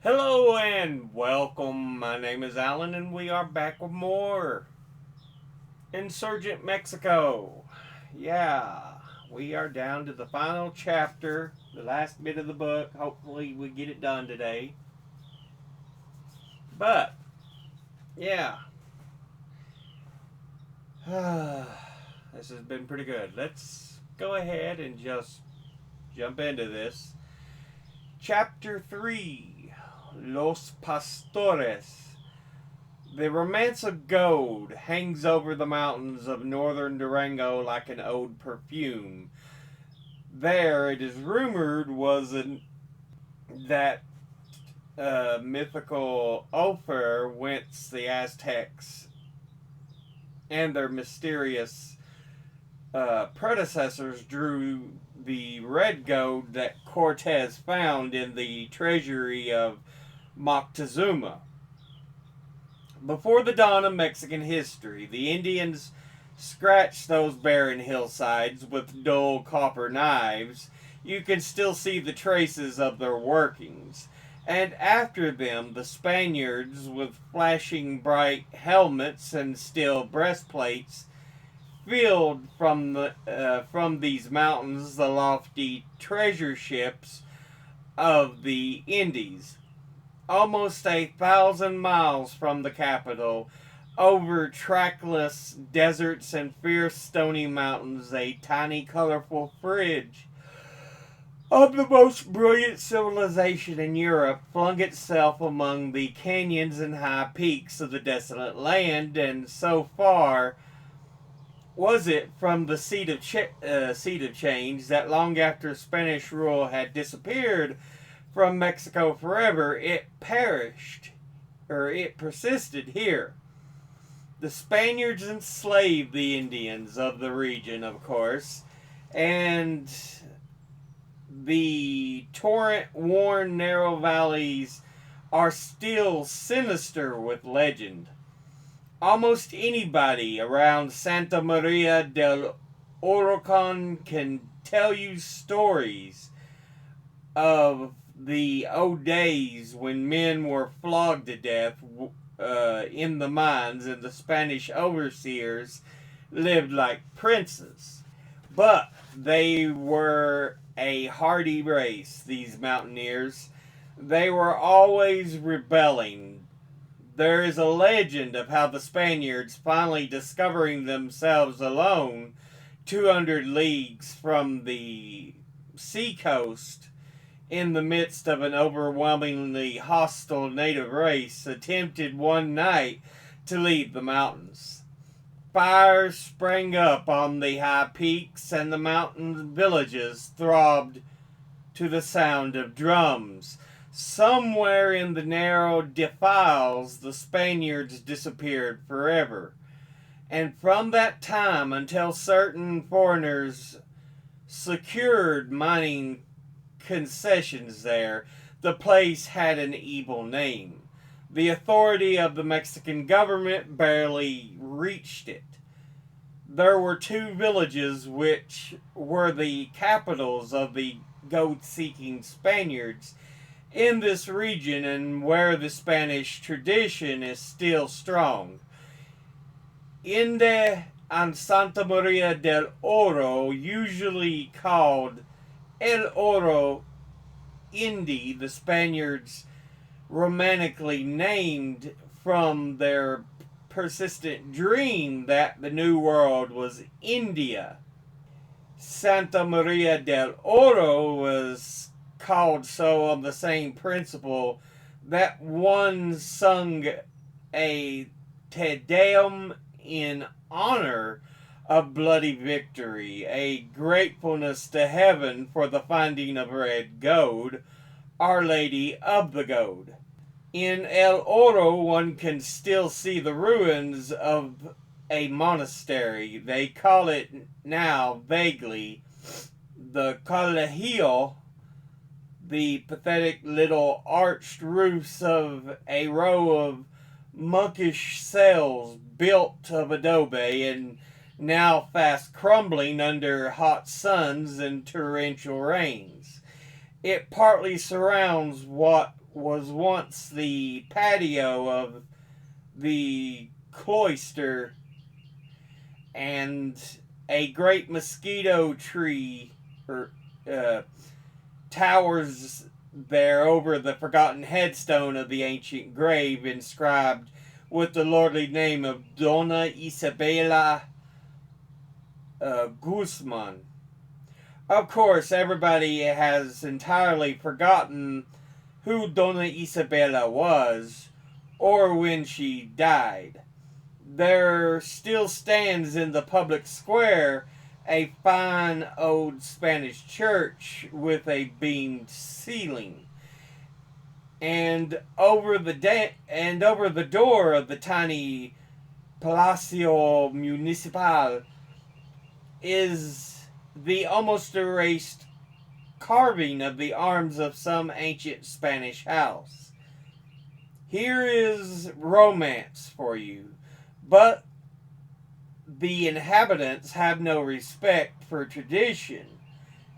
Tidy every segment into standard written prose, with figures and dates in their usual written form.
Hello and welcome. My name is Alan, and we are back with more Insurgent Mexico. Yeah, we are down to the final chapter, the last bit of the book. Hopefully, we get it done today. But, yeah, this has been pretty good. Let's go ahead and just jump into this. Chapter 3 Los Pastores. The romance of gold hangs over the mountains of northern Durango like an old perfume. There, it is rumored, that mythical Ophir whence the Aztecs and their mysterious predecessors drew the red gold that Cortez found in the treasury of Moctezuma. Before the dawn of Mexican history, the Indians scratched those barren hillsides with dull copper knives. You can still see the traces of their workings. And after them, the Spaniards, with flashing bright helmets and steel breastplates, filled from these mountains the lofty treasure ships of the Indies. Almost 1,000 miles from the capital, over trackless deserts and fierce stony mountains, a tiny colorful fridge of the most brilliant civilization in Europe flung itself among the canyons and high peaks of the desolate land, and so far was it from the seat of change that long after Spanish rule had disappeared from Mexico forever, it persisted here. The Spaniards enslaved the Indians of the region, of course, and the torrent-worn narrow valleys are still sinister with legend. Almost anybody around Santa Maria del Huracan can tell you stories of the old days when men were flogged to death in the mines and the Spanish overseers lived like princes. But they were a hardy race, these mountaineers. They were always rebelling. There is a legend of how the Spaniards, finally discovering themselves alone 200 leagues from the seacoast, in the midst of an overwhelmingly hostile native race, attempted one night to leave the mountains. Fires sprang up on the high peaks, and the mountain villages throbbed to the sound of drums. Somewhere in the narrow defiles, the Spaniards disappeared forever. And from that time until certain foreigners secured mining concessions there, the place had an evil name. The authority of the Mexican government barely reached it. There were two villages which were the capitals of the gold-seeking Spaniards in this region, and where the Spanish tradition is still strong. Inde and Santa Maria del Oro, usually called El Oro Indy, the Spaniards romantically named from their persistent dream that the New World was India. Santa Maria del Oro was called so on the same principle that one sung a Te Deum in honor of bloody victory, a gratefulness to heaven for the finding of red gold, Our Lady of the Gold. In El Oro, one can still see the ruins of a monastery. They call it now, vaguely, the Colegio, the pathetic little arched roofs of a row of monkish cells built of adobe and now fast crumbling under hot suns and torrential rains. It partly surrounds what was once the patio of the cloister, and a great mosquito tree or uh, towers there over the forgotten headstone of the ancient grave inscribed with the lordly name of Dona Isabella Guzman. Of course, everybody has entirely forgotten who Dona Isabella was or when she died. There still stands in the public square a fine old Spanish church with a beamed ceiling. And over the door of the tiny Palacio Municipal is the almost erased carving of the arms of some ancient Spanish house. Here is romance for you, but the inhabitants have no respect for tradition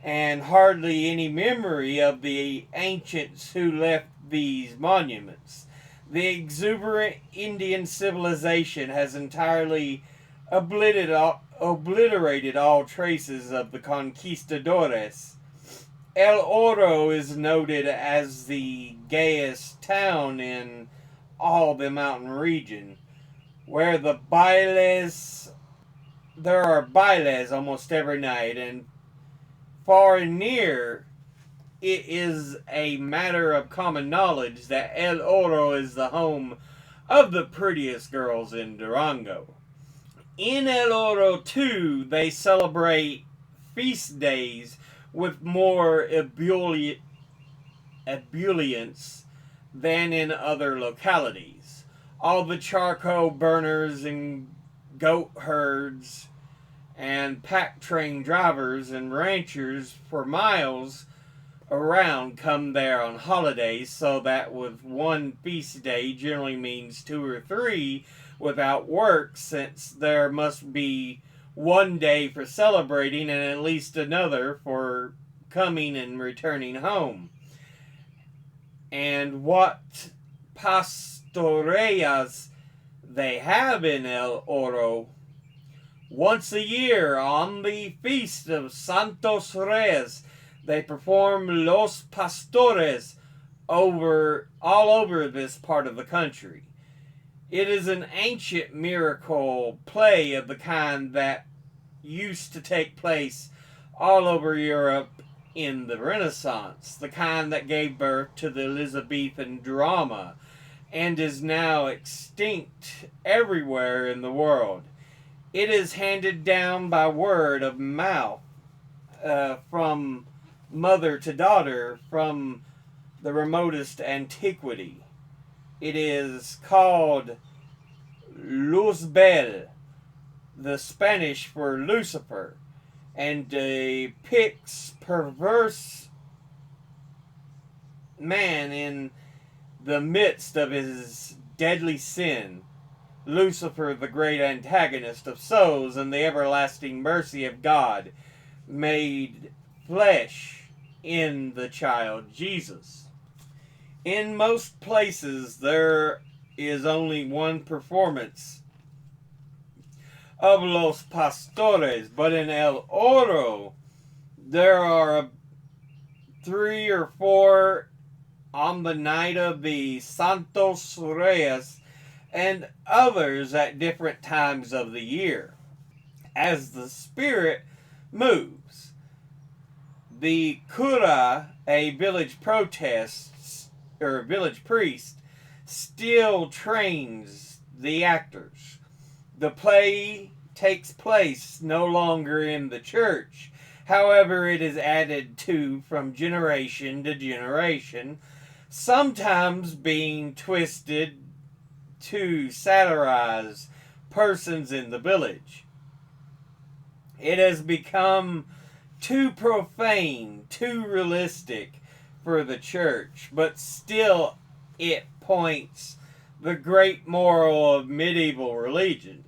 and hardly any memory of the ancients who left these monuments. The exuberant Indian civilization has entirely obliterated all traces of the conquistadores. El Oro is noted as the gayest town in all the mountain region, where there are bailes almost every night, and far and near, it is a matter of common knowledge that El Oro is the home of the prettiest girls in Durango. In El Oro, too, they celebrate feast days with more ebullience than in other localities. All the charcoal burners and goat herds and pack train drivers and ranchers for miles around come there on holidays, so that with one feast day generally means two or three without work, since there must be one day for celebrating and at least another for coming and returning home. And what pastorellas they have in El Oro, once a year on the feast of Santos Reyes, they perform Los Pastores all over this part of the country. It is an ancient miracle play of the kind that used to take place all over Europe in the Renaissance, the kind that gave birth to the Elizabethan drama and is now extinct everywhere in the world. It is handed down by word of mouth from mother to daughter from the remotest antiquity. It is called Luzbel, the Spanish for Lucifer, and depicts perverse man in the midst of his deadly sin. Lucifer, the great antagonist of souls and the everlasting mercy of God, made flesh in the child Jesus. In most places, there is only one performance of Los Pastores, but in El Oro, there are three or four on the night of the Santos Reyes and others at different times of the year. As the spirit moves, the cura, a village village priest, still trains the actors. The play takes place no longer in the church. However, it is added to from generation to generation, sometimes being twisted to satirize persons in the village. It has become too profane, too realistic for the church, but still it points the great moral of medieval religion.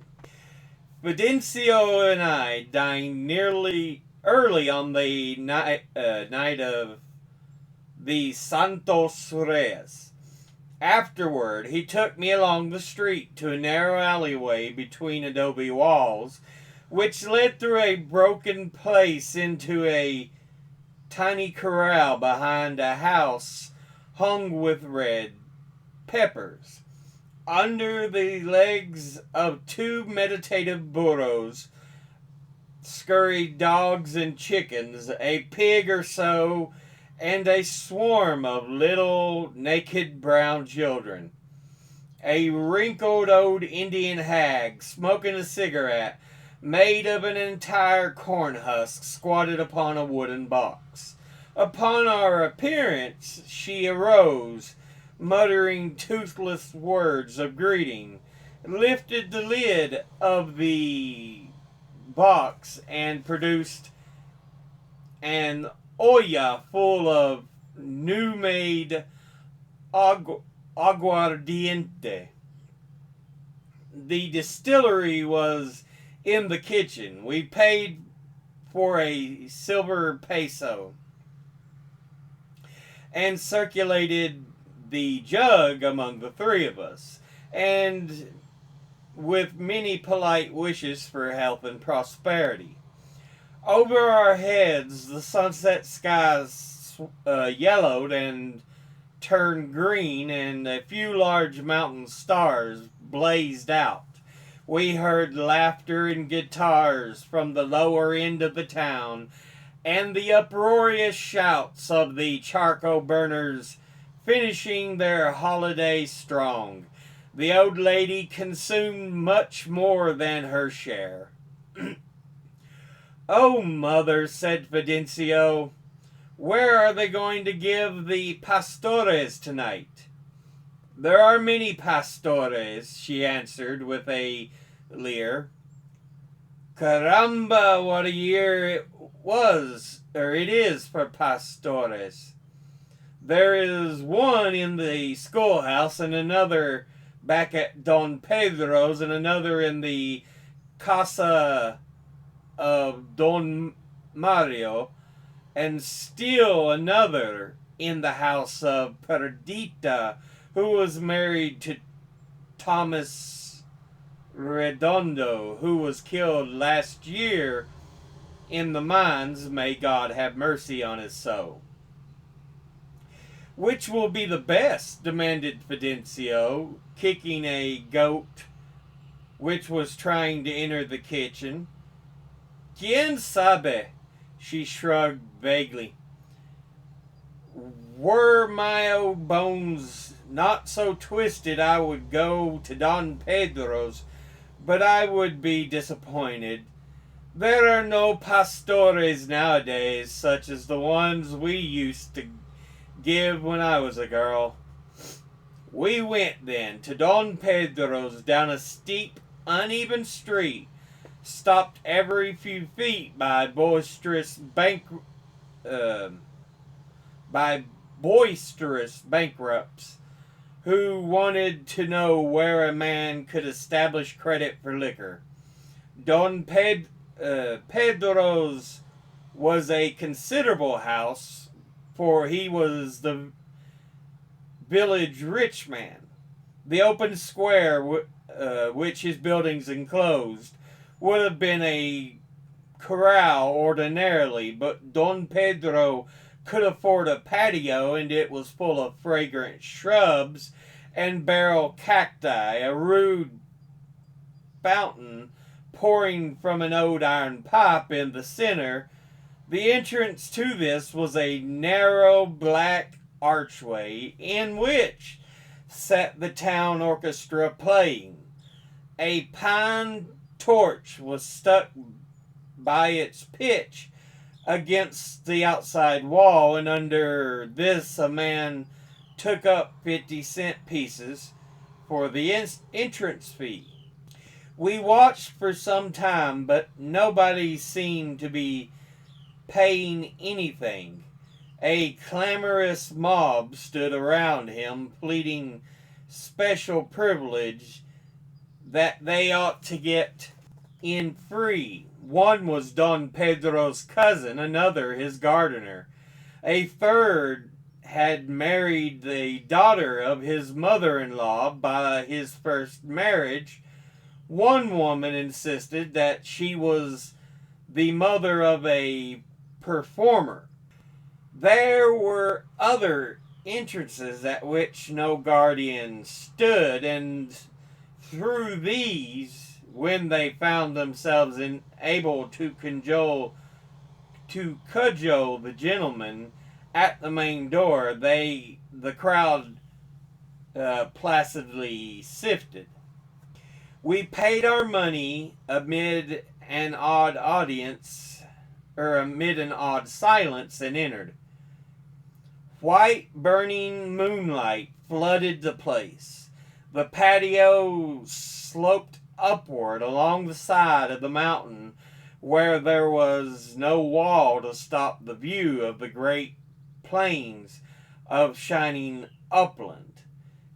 Fidencio and I dined nearly early on the night of the Santos Reyes. Afterward, he took me along the street to a narrow alleyway between adobe walls, which led through a broken place into a tiny corral behind a house hung with red peppers. Under the legs of two meditative burros scurried dogs and chickens, a pig or so, and a swarm of little naked brown children. A wrinkled old Indian hag, smoking a cigarette, made of an entire corn husk, squatted upon a wooden box. Upon our appearance, she arose, muttering toothless words of greeting, lifted the lid of the box, and produced an olla full of new-made aguardiente. The distillery was in the kitchen. We paid for a silver peso and circulated the jug among the three of us, and with many polite wishes for health and prosperity. Over our heads, the sunset skies yellowed and turned green, and a few large mountain stars blazed out. We heard laughter and guitars from the lower end of the town, and the uproarious shouts of the charcoal burners finishing their holiday strong. The old lady consumed much more than her share. "Oh, mother," said Fidencio, "where are they going to give the pastores tonight?" "There are many pastores," she answered with a leer. "Caramba, what a year it is for pastores. There is one in the schoolhouse, and another back at Don Pedro's, and another in the casa of Don Mario, and still another in the house of Perdita, who was married to Thomas Redondo, who was killed last year in the mines. May God have mercy on his soul." "Which will be the best?" demanded Fidencio, kicking a goat which was trying to enter the kitchen. "Quien sabe?" She shrugged vaguely. "Were my old bones not so twisted, I would go to Don Pedro's, but I would be disappointed. There are no pastores nowadays, such as the ones we used to give when I was a girl." We went then to Don Pedro's down a steep, uneven street, stopped every few feet by boisterous bankrupts who wanted to know where a man could establish credit for liquor. Don Pedro's was a considerable house, for he was the village rich man. The open square which his buildings enclosed would have been a corral ordinarily, but Don Pedro could afford a patio, and it was full of fragrant shrubs and barrel cacti, a rude fountain pouring from an old iron pipe in the center. The entrance to this was a narrow black archway in which sat the town orchestra playing. A pine torch was stuck by its pitch against the outside wall, and under this a man took up 50-cent pieces for the entrance fee. We watched for some time, but nobody seemed to be paying anything. A clamorous mob stood around him, pleading special privilege that they ought to get in free. One was Don Pedro's cousin, another his gardener. A third had married the daughter of his mother-in-law by his first marriage, one woman insisted that she was the mother of a performer. There were other entrances at which no guardian stood, and through these, when they found themselves able to cudgel the gentleman at the main door, the crowd placidly sifted. We paid our money amid an odd audience, or amid an odd silence, and entered. White burning moonlight flooded the place. The patio sloped upward along the side of the mountain where there was no wall to stop the view of the great plains of shining upland,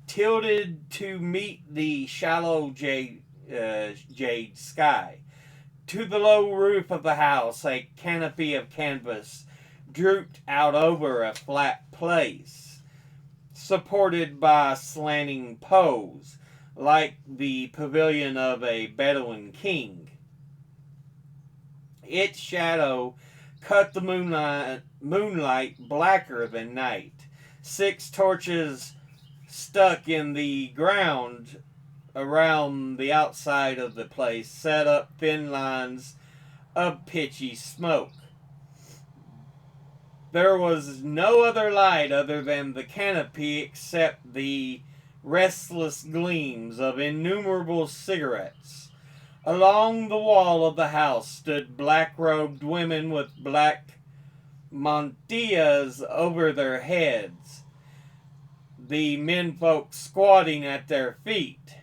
tilted to meet the shallow jade sky. To the low roof of the house, a canopy of canvas drooped out over a flat place, supported by slanting poles, like the pavilion of a Bedouin king. Its shadow cut the moonlight blacker than night. 6 torches stuck in the ground around the outside of the place set up thin lines of pitchy smoke. There was no other light other than the canopy except the restless gleams of innumerable cigarettes. Along the wall of the house stood black-robed women with black mantillas over their heads, the menfolk squatting at their feet.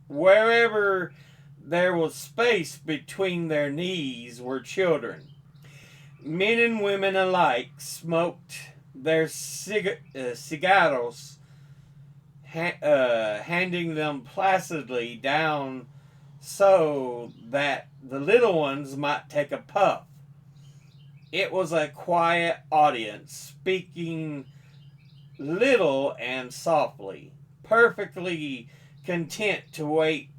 Wherever there was space between their knees were children. Men and women alike smoked their cigarros, handing them placidly down so that the little ones might take a puff. It was a quiet audience, speaking little and softly, perfectly content to wait,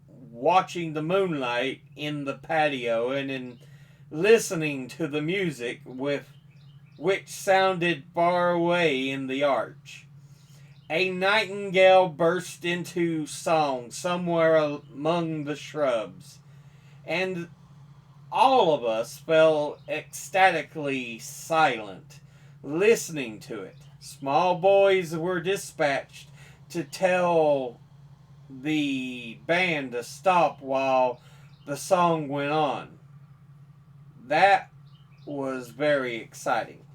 watching the moonlight in the patio and in listening to the music which sounded far away in the arch. A nightingale burst into song somewhere among the shrubs, and all of us fell ecstatically silent, listening to it. Small boys were dispatched to tell the band to stop while the song went on. That was very exciting.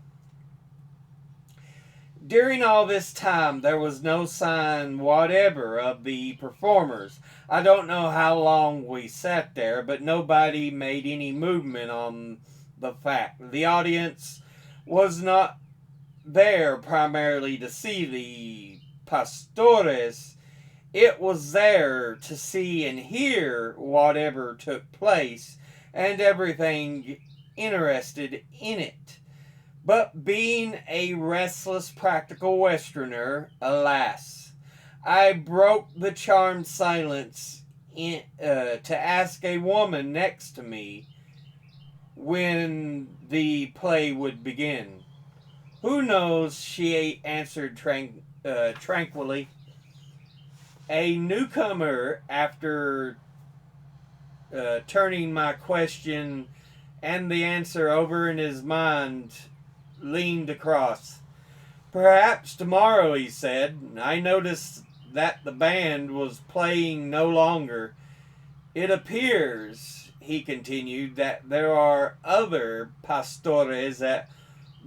During all this time, there was no sign whatever of the performers. I don't know how long we sat there, but nobody made any movement on the fact. The audience was not there primarily to see the pastores. It was there to see and hear whatever took place and everything interested in it. But being a restless practical Westerner, alas, I broke the charmed silence to ask a woman next to me when the play would begin. Who knows, she answered tranquilly. A newcomer, after turning my question and the answer over in his mind, leaned across. Perhaps tomorrow, he said. I noticed that the band was playing no longer. It appears, he continued, that there are other pastores at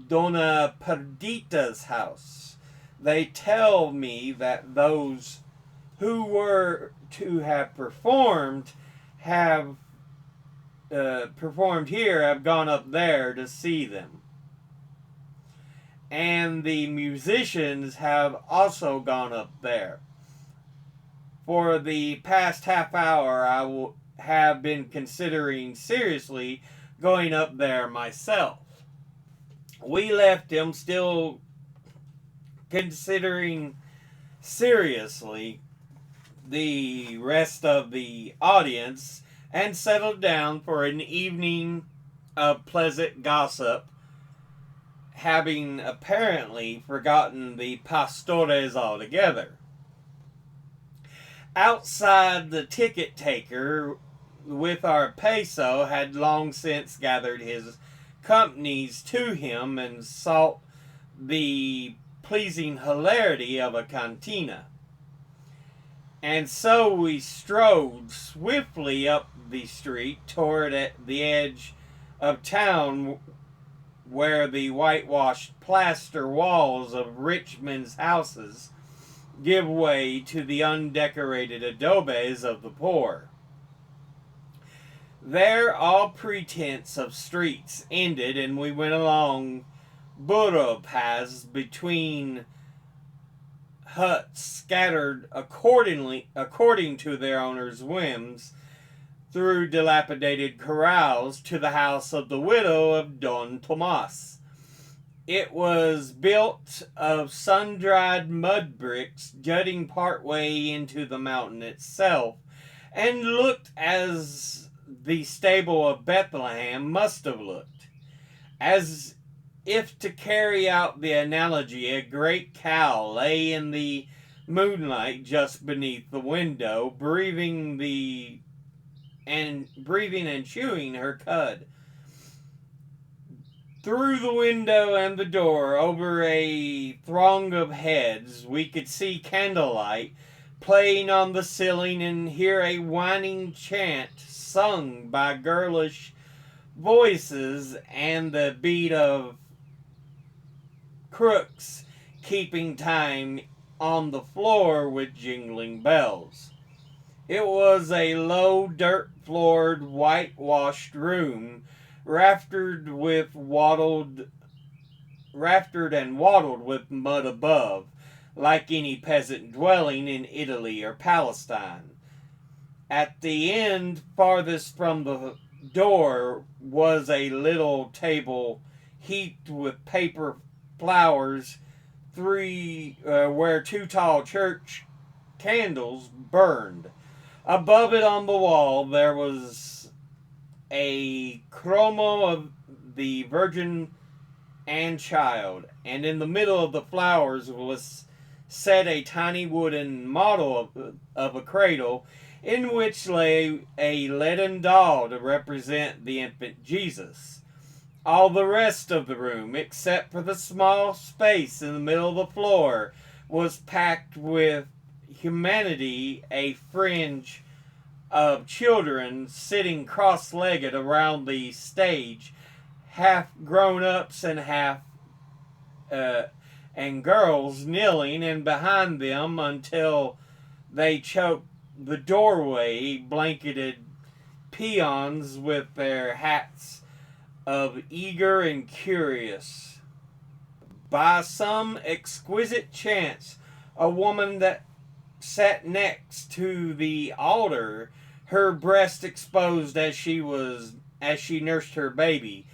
Dona Perdita's house. They tell me that those who were to have performed here have gone up there to see them. And the musicians have also gone up there. For the past half hour, I have been considering seriously going up there myself. We left him still considering seriously the rest of the audience and settled down for an evening of pleasant gossip, having apparently forgotten the pastores altogether. Outside, the ticket taker with our peso had long since gathered his companies to him and sought the pleasing hilarity of a cantina. And so we strode swiftly up the street toward the edge of town where the whitewashed plaster walls of rich men's houses give way to the undecorated adobes of the poor. There all pretense of streets ended, and we went along burro paths between huts scattered according to their owners' whims, through dilapidated corrals to the house of the widow of Don Tomas. It was built of sun-dried mud bricks jutting partway into the mountain itself, and looked as the stable of Bethlehem must have looked. As if to carry out the analogy, a great cow lay in the moonlight just beneath the window, breathing and chewing her cud. Through the window and the door, over a throng of heads, we could see candlelight playing on the ceiling and hear a whining chant sung by girlish voices and the beat of crooks keeping time on the floor with jingling bells. It was a low, dirt-floored, whitewashed room, raftered and wattled with mud above, like any peasant dwelling in Italy or Palestine. At the end, farthest from the door, was a little table heaped with paper flowers, where two tall church candles burned. Above it on the wall there was a chromo of the Virgin and Child, and in the middle of the flowers was set a tiny wooden model of a cradle, in which lay a leaden doll to represent the infant Jesus. All the rest of the room, except for the small space in the middle of the floor, was packed with humanity, a fringe of children sitting cross-legged around the stage, half grown-ups and and girls kneeling, and behind them, until they choked the doorway, blanketed peons with their hats of eager and curious. By some exquisite chance, a woman that sat next to the altar, her breast exposed as she nursed her baby.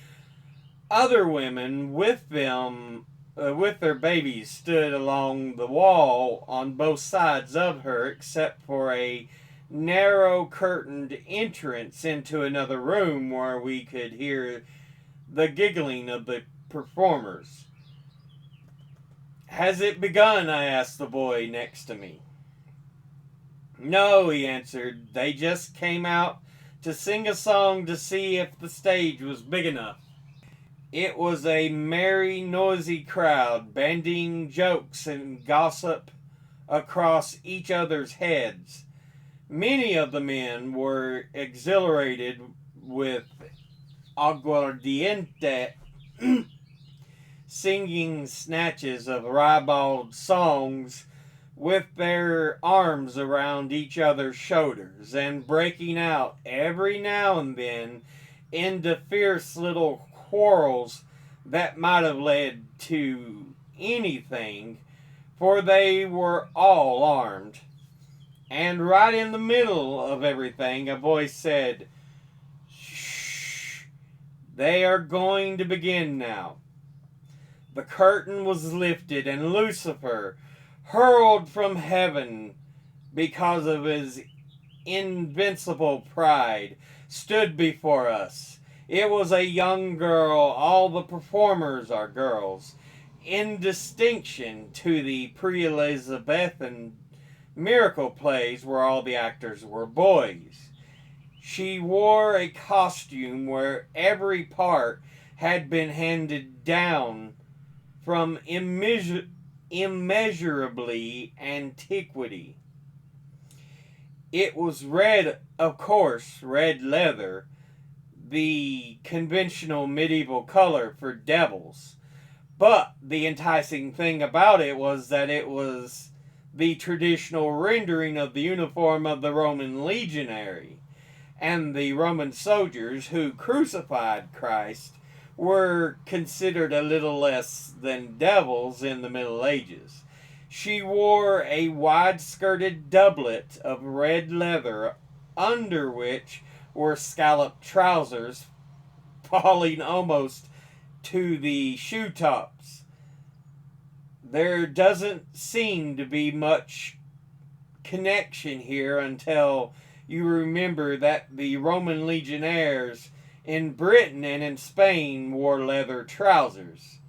Other women with their babies stood along the wall on both sides of her, except for a narrow curtained entrance into another room where we could hear the giggling of the performers. "Has it begun?" I asked the boy next to me. "No," he answered. "They just came out to sing a song to see if the stage was big enough." It was a merry, noisy crowd, bandying jokes and gossip across each other's heads. Many of the men were exhilarated with aguardiente, singing snatches of ribald songs with their arms around each other's shoulders, and breaking out every now and then into fierce little quarrels that might have led to anything, for they were all armed. And right in the middle of everything, a voice said, "Shh, they are going to begin now." The curtain was lifted, and Lucifer, hurled from heaven because of his invincible pride, stood before us. It was a young girl. All the performers are girls, in distinction to the pre-Elizabethan miracle plays where all the actors were boys. She wore a costume where every part had been handed down from immeasurably antiquity. It was red, of course, red leather, the conventional medieval color for devils. But the enticing thing about it was that it was the traditional rendering of the uniform of the Roman legionary. And the Roman soldiers who crucified Christ were considered a little less than devils in the Middle Ages. She wore a wide-skirted doublet of red leather, under which were scalloped trousers falling almost to the shoe tops. There doesn't seem to be much connection here until you remember that the Roman legionnaires in Britain and in Spain wore leather trousers.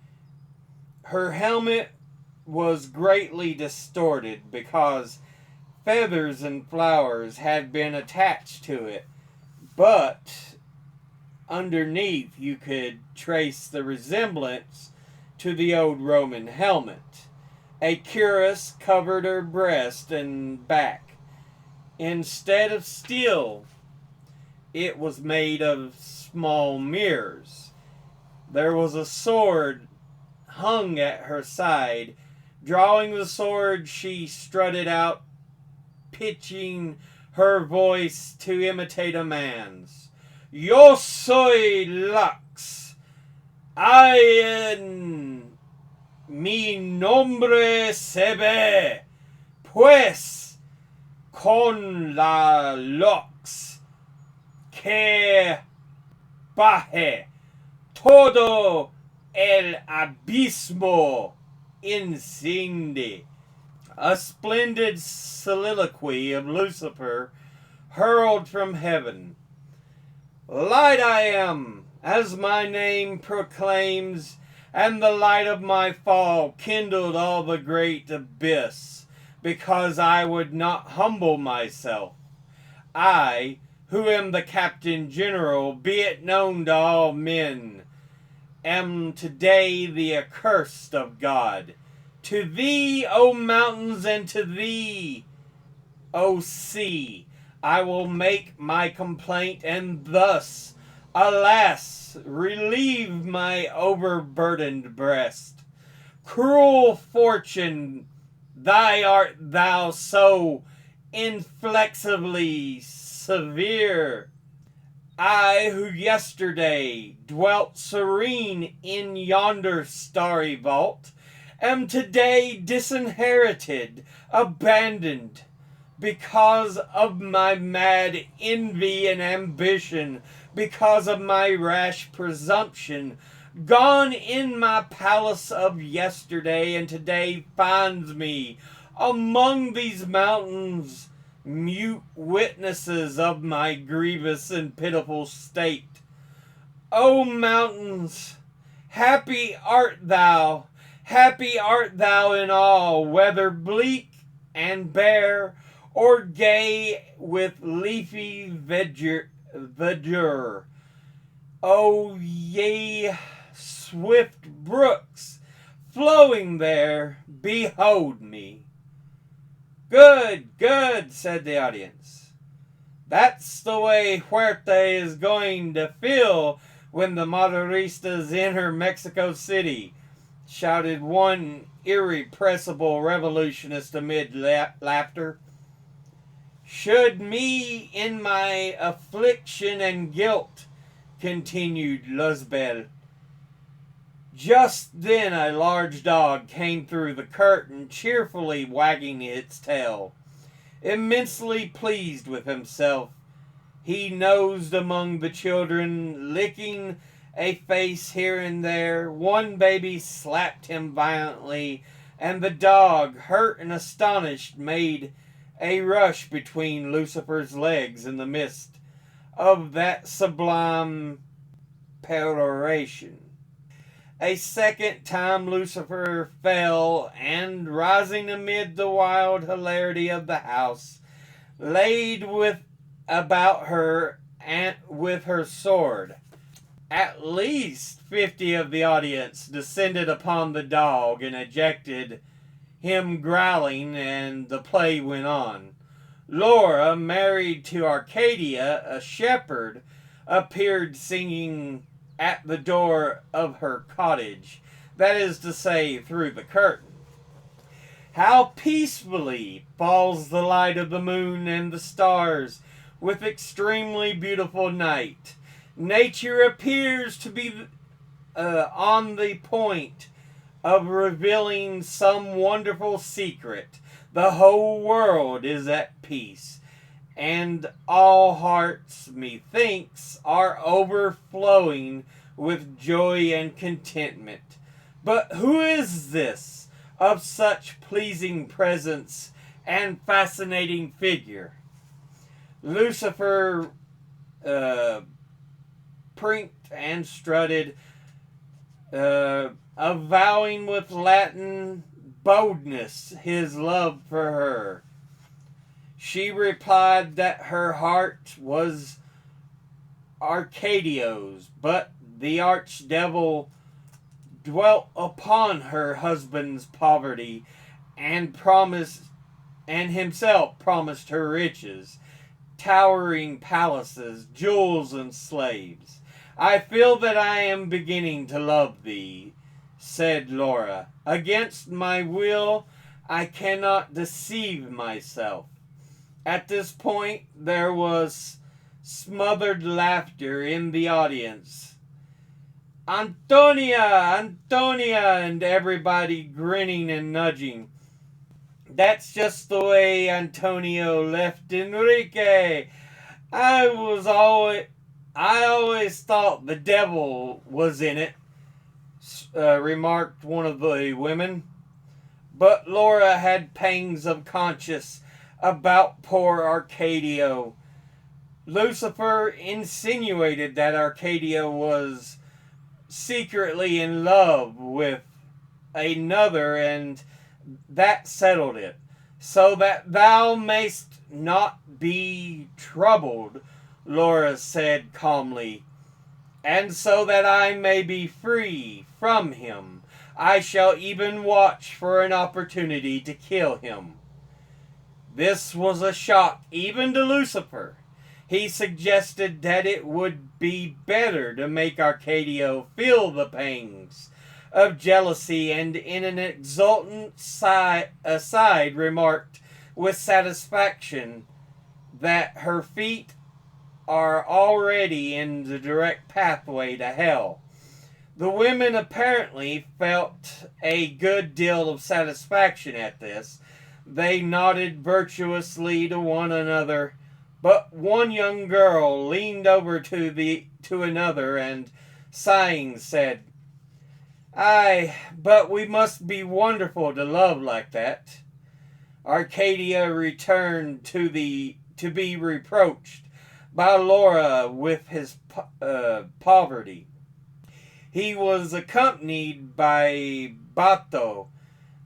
Her helmet was greatly distorted because feathers and flowers had been attached to it, but underneath you could trace the resemblance to the old Roman helmet. A cuirass covered her breast and back. Instead of steel, it was made of small mirrors. There was a sword hung at her side. Drawing the sword, she strutted out, pitching her voice to imitate a man's. Yo soy Lux. Mi nombre se ve. Pues con la Lux que baje todo el abismo incende. A splendid soliloquy of Lucifer hurled from heaven. Light I am, as my name proclaims, and the light of my fall kindled all the great abyss, because I would not humble myself. I, who am the Captain General, be it known to all men, am today the accursed of God. To thee, O mountains, and to thee, O sea, I will make my complaint, and thus, alas, relieve my overburdened breast. Cruel fortune, thy art thou so inflexibly severe. I, who yesterday dwelt serene in yonder starry vault, am today disinherited, abandoned, because of my mad envy and ambition, because of my rash presumption, gone in my palace of yesterday, and today finds me among these mountains, mute witnesses of my grievous and pitiful state. O mountains, happy art thou in all, whether bleak and bare, or gay with leafy verdure. O ye swift brooks flowing there, behold me. Good, good, said the audience. That's the way Huerta is going to feel when the Maderistas enter Mexico City, shouted one irrepressible revolutionist amid laughter. Should me in my affliction and guilt, continued Luzbel. Just then a large dog came through the curtain, cheerfully wagging its tail. Immensely pleased with himself, he nosed among the children, licking a face here and there. One baby slapped him violently, and the dog, hurt and astonished, made a rush between Lucifer's legs in the midst of that sublime peroration. A second time Lucifer fell, and rising amid the wild hilarity of the house, laid about her and with her sword. At least 50 of the audience descended upon the dog and ejected him growling, and the play went on. Laura, married to Arcadia, a shepherd, appeared singing at the door of her cottage, that is to say, through the curtain. How peacefully falls the light of the moon and the stars with extremely beautiful night. Nature appears to be on the point of revealing some wonderful secret. The whole world is at peace, and all hearts, methinks, are overflowing with joy and contentment. But who is this of such pleasing presence and fascinating figure? Lucifer prinked and strutted, avowing with Latin boldness his love for her. She replied that her heart was Arcadio's, but the archdevil dwelt upon her husband's poverty and himself promised her riches, towering palaces, jewels, and slaves. I feel that I am beginning to love thee, said Laura. Against my will, I cannot deceive myself. At this point, there was smothered laughter in the audience. Antonia! Antonia! And everybody grinning and nudging. That's just the way Antonio left Enrique. I always thought the devil was in it, remarked one of the women. But Laura had pangs of conscience about poor Arcadio. Lucifer insinuated that Arcadio was secretly in love with another, and that settled it. So that thou mayst not be troubled, Laura said calmly, and so that I may be free from him, I shall even watch for an opportunity to kill him. This was a shock even to Lucifer. He suggested that it would be better to make Arcadio feel the pangs of jealousy, and in an exultant aside remarked with satisfaction that her feet are already in the direct pathway to hell. The women apparently felt a good deal of satisfaction at this. They nodded virtuously to one another, but one young girl leaned over to another and, sighing, said, "Aye, but we must be wonderful to love like that." Arcadia returned to be reproached by Laura with his poverty. He was accompanied by Bato,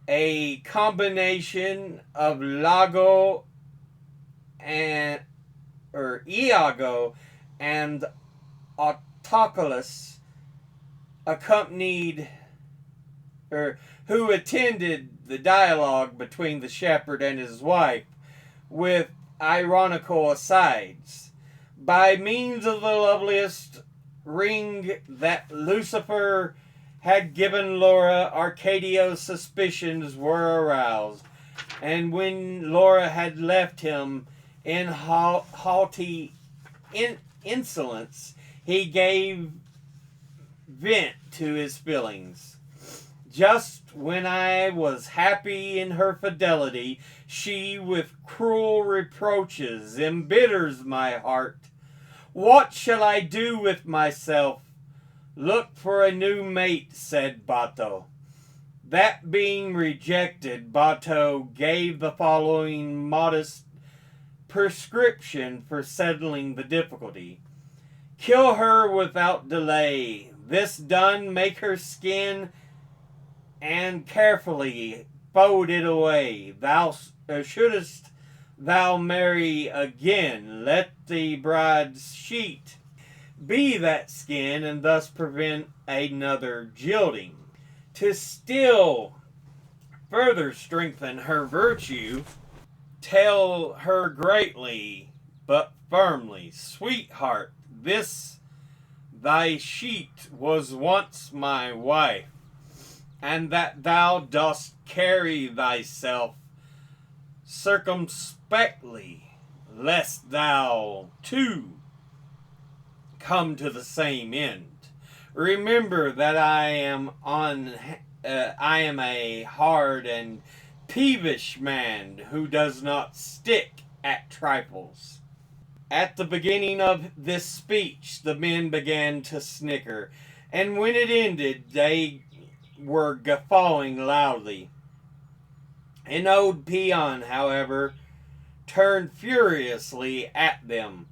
a combination of Iago and Autoculus, who attended the dialogue between the shepherd and his wife with ironical asides. By means of the loveliest ring that Lucifer had given Laura, Arcadio's suspicions were aroused, and when Laura had left him in haughty insolence, he gave vent to his feelings. Just when I was happy in her fidelity, she with cruel reproaches embitters my heart. What shall I do with myself? Look for a new mate, said Bato. That being rejected, Bato gave the following modest prescription for settling the difficulty. Kill her without delay. This done, make her skin and carefully fold it away. Shouldst thou marry again, let the bride's sheet be that skin, and thus prevent another jilting. To still further strengthen her virtue, tell her greatly but firmly, Sweetheart, this thy sheet was once my wife, and that thou dost carry thyself circumspectly, lest thou too come to the same end. Remember that I am a hard and peevish man who does not stick at trifles. At the beginning of this speech, the men began to snicker, and when it ended, they were guffawing loudly. An old peon, however, turned furiously at them.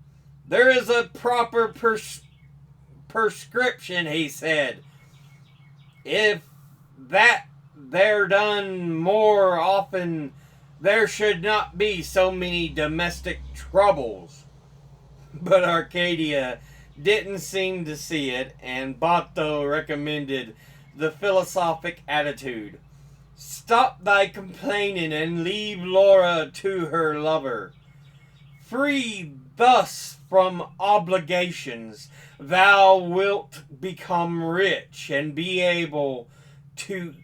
There is a proper prescription, he said. If that they're done more often, there should not be so many domestic troubles. But Arcadia didn't seem to see it, and Bato recommended the philosophic attitude. Stop thy complaining and leave Laura to her lover. Free thus from obligations, thou wilt become rich and be able to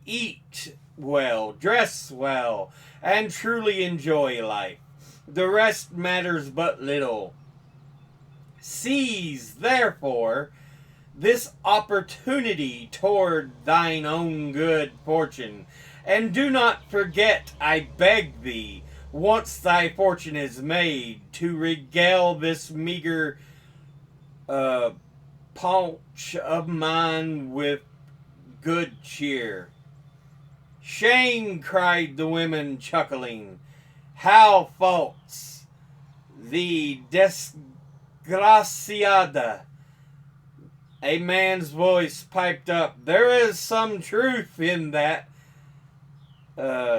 eat well, dress well, and truly enjoy life. The rest matters but little. Seize, therefore, this opportunity toward thine own good fortune, and do not forget, I beg thee, once thy fortune is made, to regale this meager paunch of mine with good cheer. Shame, cried the women, chuckling. How false! The desgraciada. A man's voice piped up. There is some truth in that,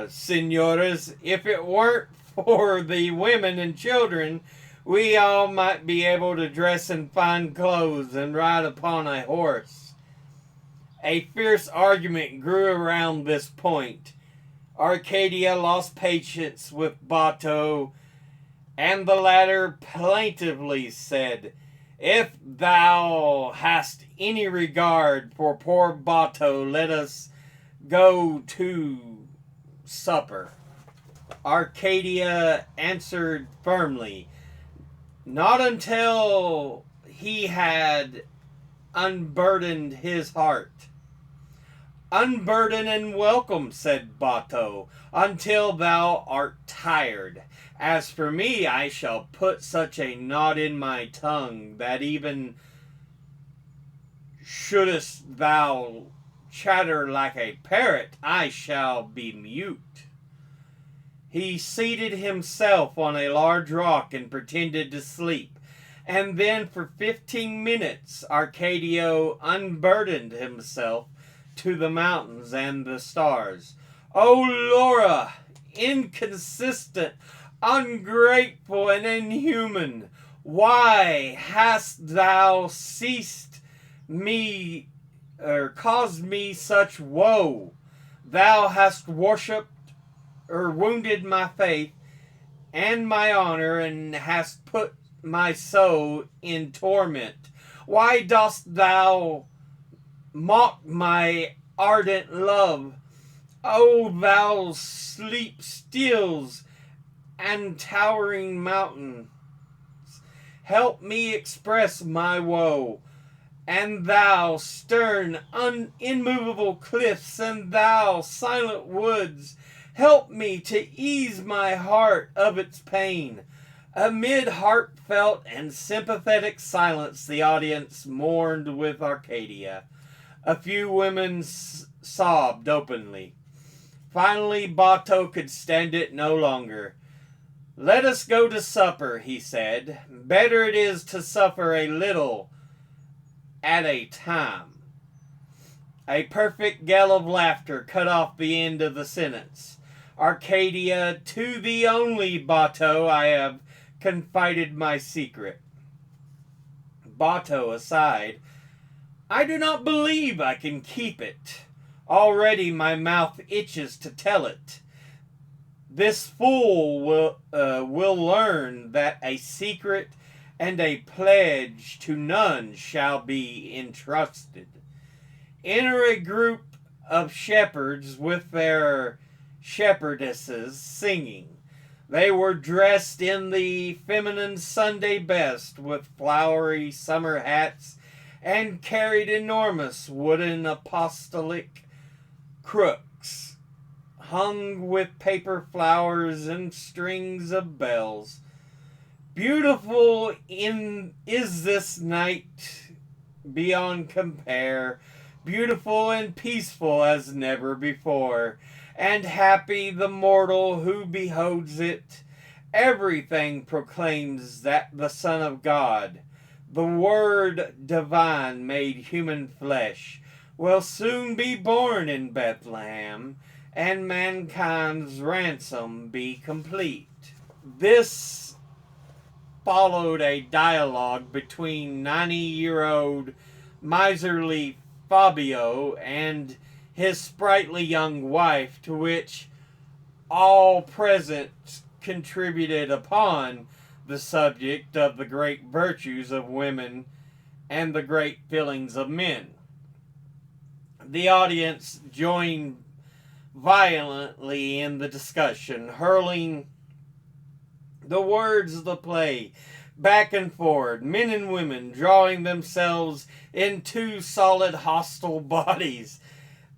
senores. If it weren't for the women and children, we all might be able to dress in fine clothes and ride upon a horse. A fierce argument grew around this point. Arcadia lost patience with Bato, and the latter plaintively said, If thou hast any regard for poor Bato, let us go to supper. Arcadia answered firmly, not until he had unburdened his heart. Unburden and welcome, said Bato, until thou art tired. As for me, I shall put such a knot in my tongue that even shouldst thou chatter like a parrot, I shall be mute. He seated himself on a large rock and pretended to sleep, and then for 15 minutes Arcadio unburdened himself to the mountains and the stars. O Laura, inconsistent, ungrateful, and inhuman, why hast thou caused me such woe? Thou hast wounded my faith and my honor, and hast put my soul in torment. Why dost thou mock my ardent love? O thou sleep stills and towering mountains, help me express my woe. And thou stern, immovable cliffs, and thou silent woods, help me to ease my heart of its pain. Amid heartfelt and sympathetic silence, the audience mourned with Arcadia. A few women sobbed openly. Finally, Bato could stand it no longer. "Let us go to supper," he said. "Better it is to suffer a little at a time." A perfect gale of laughter cut off the end of the sentence. "Arcadia, to thee only, Bato, I have confided my secret." Bato, aside, "I do not believe I can keep it. Already my mouth itches to tell it. This fool will learn that a secret and a pledge to none shall be entrusted." Enter a group of shepherds with their shepherdesses singing. They were dressed in the feminine Sunday best, with flowery summer hats, and carried enormous wooden apostolic crooks, hung with paper flowers and strings of bells. Beautiful is this night beyond compare, beautiful and peaceful as never before, and happy the mortal who beholds it. Everything proclaims that the Son of God, the Word divine made human flesh, will soon be born in Bethlehem, and mankind's ransom be complete. This followed a dialogue between 90-year-old miserly Fabio and his sprightly young wife, to which all present contributed upon the subject of the great virtues of women and the great feelings of men. The audience joined violently in the discussion, hurling the words of the play back and forward, men and women drawing themselves in two solid hostile bodies.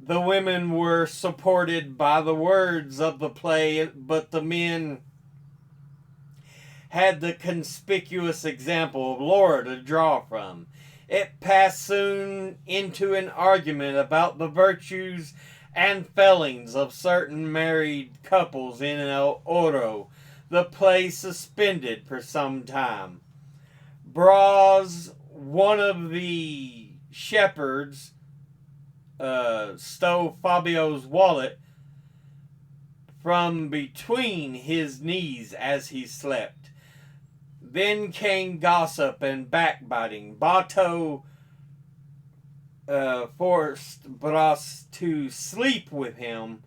The women were supported by the words of the play, but the men had the conspicuous example of Laura to draw from. It passed soon into an argument about the virtues and failings of certain married couples in El Oro, the play suspended for some time. Braz, one of the shepherds, stole Fabio's wallet from between his knees as he slept. Then came gossip and backbiting. Bato forced Braz to sleep with him,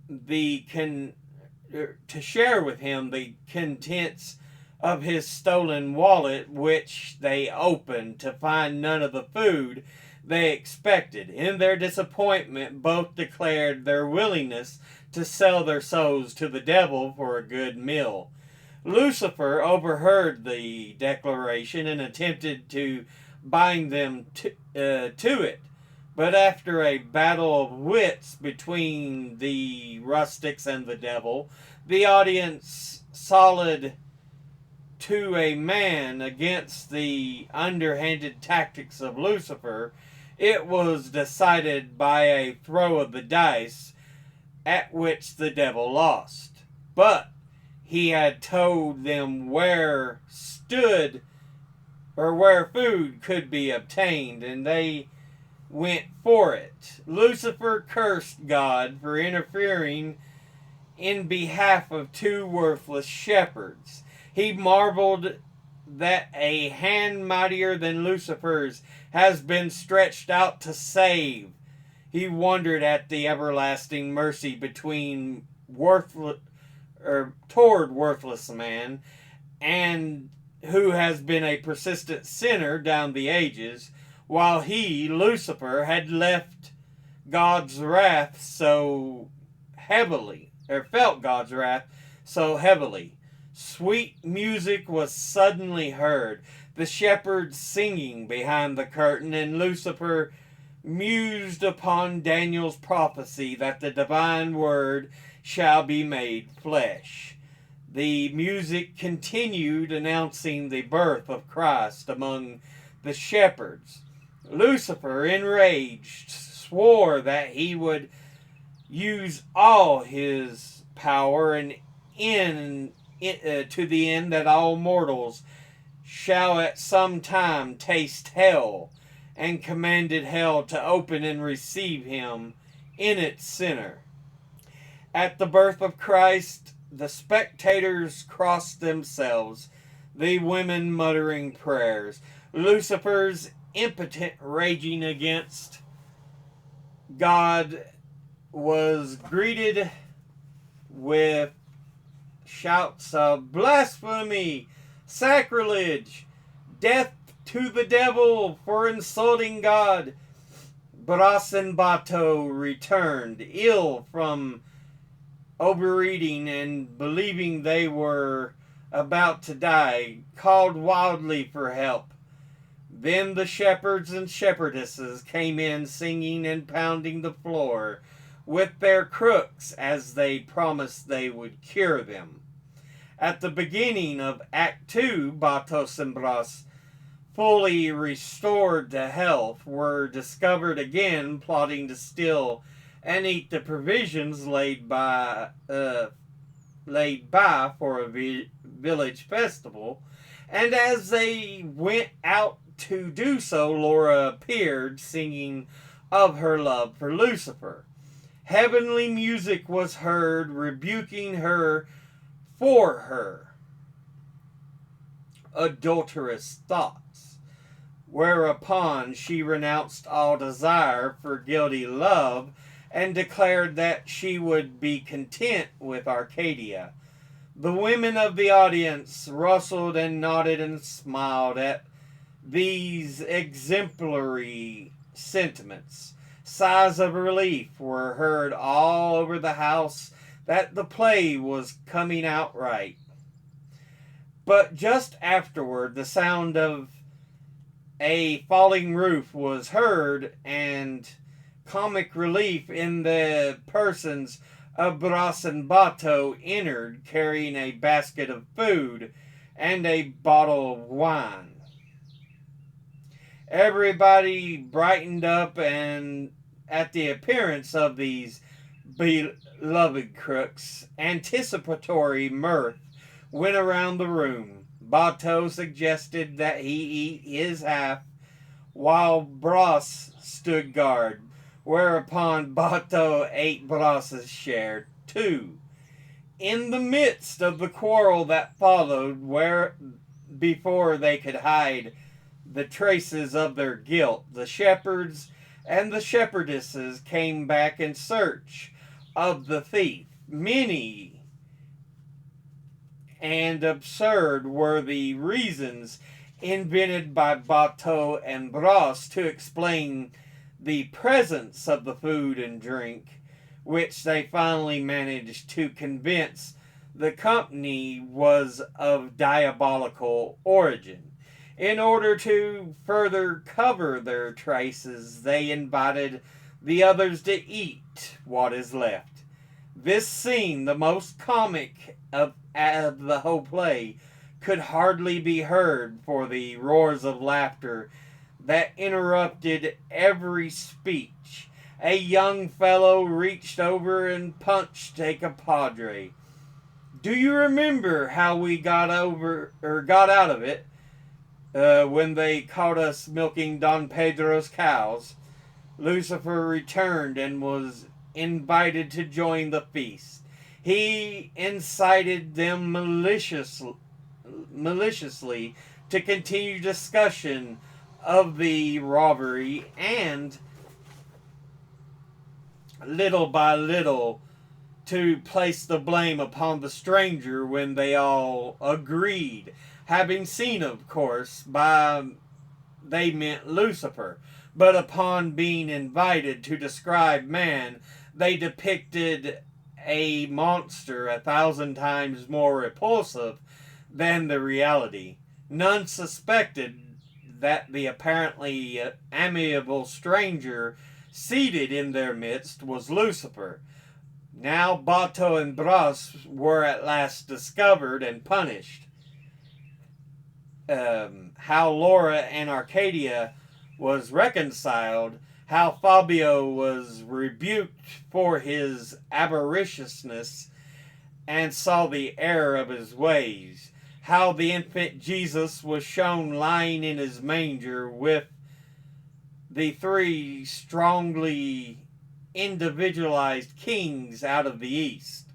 to share with him the contents of his stolen wallet, which they opened to find none of the food they expected. In their disappointment, both declared their willingness to sell their souls to the devil for a good meal. Lucifer overheard the declaration and attempted to bind them to it. But after a battle of wits between the rustics and the devil, the audience solid to a man against the underhanded tactics of Lucifer, it was decided by a throw of the dice, at which the devil lost. But he had told them where food could be obtained, and they went for it. Lucifer cursed God for interfering in behalf of two worthless shepherds. He marveled that a hand mightier than Lucifer's has been stretched out to save. He wondered at the everlasting mercy toward worthless man, and who has been a persistent sinner down the ages, while he, Lucifer, had left God's wrath so heavily, or felt God's wrath so heavily. Sweet music was suddenly heard, the shepherds singing behind the curtain, and Lucifer mused upon Daniel's prophecy that the divine word shall be made flesh. The music continued, announcing the birth of Christ among the shepherds. Lucifer, enraged, swore that he would use all his power and to the end that all mortals shall at some time taste hell, and commanded hell to open and receive him in its center. At the birth of Christ, the spectators crossed themselves, the women muttering prayers. Lucifer's impotent raging against God was greeted with shouts of blasphemy, sacrilege, death to the devil for insulting God. Bras and Bato returned, ill from overeating and believing they were about to die, called wildly for help. Then the shepherds and shepherdesses came in singing and pounding the floor with their crooks as they promised they would cure them. At the beginning of Act 2, Batos and Bras, fully restored to health, were discovered again plotting to steal and eat the provisions laid by for a village festival. And as they went out to do so, Laura appeared, singing of her love for Lucifer. Heavenly music was heard, rebuking her for her adulterous thoughts, whereupon she renounced all desire for guilty love and declared that she would be content with Arcadia. The women of the audience rustled and nodded and smiled at these exemplary sentiments. Sighs of relief were heard all over the house that the play was coming out right. But just afterward, the sound of a falling roof was heard, and comic relief in the persons of Bras and Bato entered, carrying a basket of food and a bottle of wine. Everybody brightened up and at the appearance of these beloved crooks. Anticipatory mirth went around the room. Bato suggested that he eat his half while Bras stood guard, whereupon Bato ate Bras's share too. In the midst of the quarrel that followed, before they could hide the traces of their guilt, the shepherds and the shepherdesses came back in search of the thief. Many and absurd were the reasons invented by Bato and Bras to explain the presence of the food and drink, which they finally managed to convince the company was of diabolical origin. In order to further cover their traces, they invited the others to eat what is left. This scene, the most comic of the whole play, could hardly be heard for the roars of laughter that interrupted every speech. A young fellow reached over and punched a compadre. "Do you remember how we got out of it when they caught us milking Don Pedro's cows?" Lucifer returned and was invited to join the feast. He incited them maliciously to continue discussion of the robbery, and little by little to place the blame upon the stranger, when they all agreed, having seen, of course, they meant Lucifer. But upon being invited to describe man, they depicted a monster 1,000 times more repulsive than the reality. None suspected that the apparently amiable stranger seated in their midst was Lucifer. Now Bato and Bras were at last discovered and punished. How Laura and Arcadia was reconciled, how Fabio was rebuked for his avariciousness and saw the error of his ways, how the infant Jesus was shown lying in his manger with the three strongly individualized kings out of the east,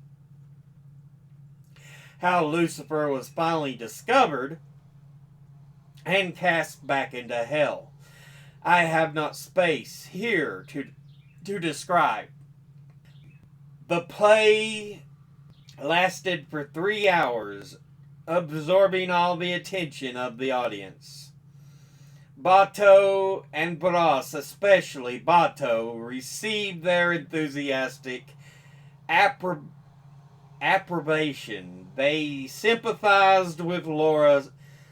how Lucifer was finally discovered and cast back into hell. I have not space here to describe. The play lasted for 3 hours, absorbing all the attention of the audience. Bato and Bras, especially Bato, received their enthusiastic approbation. They sympathized with Laura,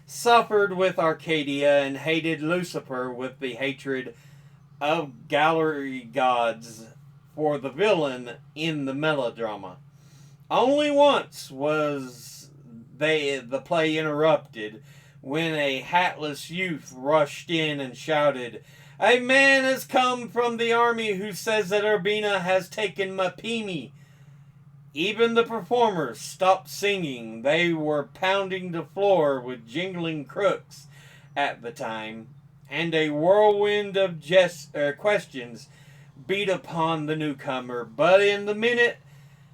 suffered with Arcadia, and hated Lucifer with the hatred of gallery gods for the villain in the melodrama. Only once was the play interrupted when a hatless youth rushed in and shouted, "A man has come from the army who says that Urbina has taken Mapimi." Even the performers stopped singing. They were pounding the floor with jingling crooks at the time, and a whirlwind of questions beat upon the newcomer. But in the minute,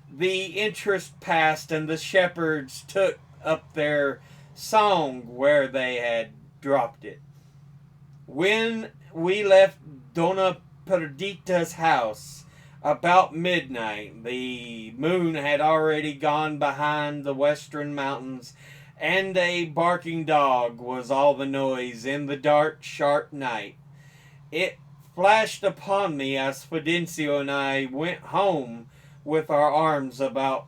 the interest passed, and the shepherds took up their song where they had dropped it. When we left Dona Perdita's house about midnight, the moon had already gone behind the western mountains, and a barking dog was all the noise in the dark, sharp night. It flashed upon me as Fidencio and I went home with our arms about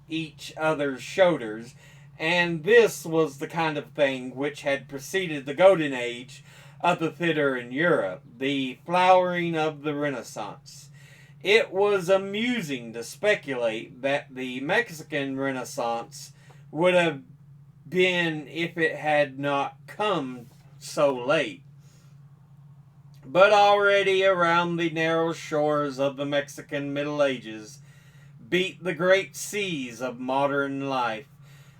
each other's shoulders, and this was the kind of thing which had preceded the golden age of the theater in Europe, the flowering of the Renaissance. It was amusing to speculate that the Mexican Renaissance would have been if it had not come so late. But already around the narrow shores of the Mexican Middle Ages beat the great seas of modern life.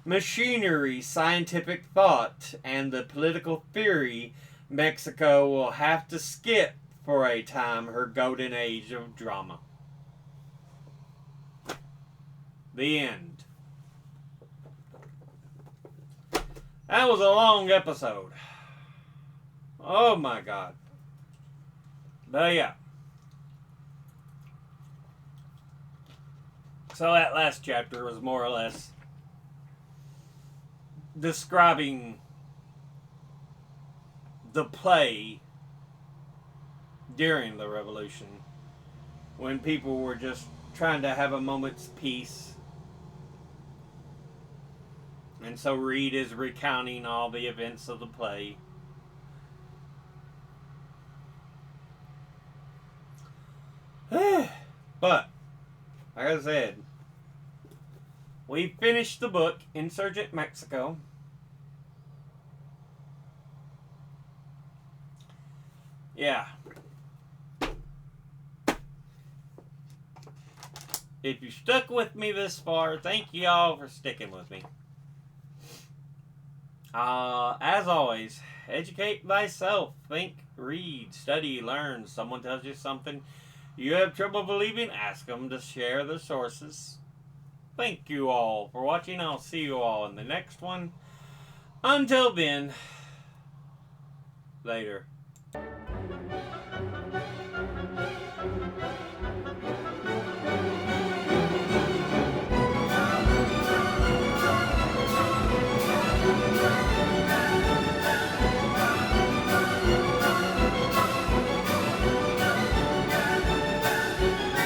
Machinery, scientific thought, and the political theory. Mexico will have to skip for a time her golden age of drama. The end. That was a long episode. Oh my God. But yeah. So that last chapter was more or less describing the play during the revolution, when people were just trying to have a moment's peace. And so Reed is recounting all the events of the play. But, like I said, we finished the book, Insurgent Mexico. Yeah. If you stuck with me this far, thank you all for sticking with me. As always, educate thyself. Think, read, study, learn. Someone tells you something you have trouble believing, ask them to share their sources. Thank you all for watching. I'll see you all in the next one. Until then, later.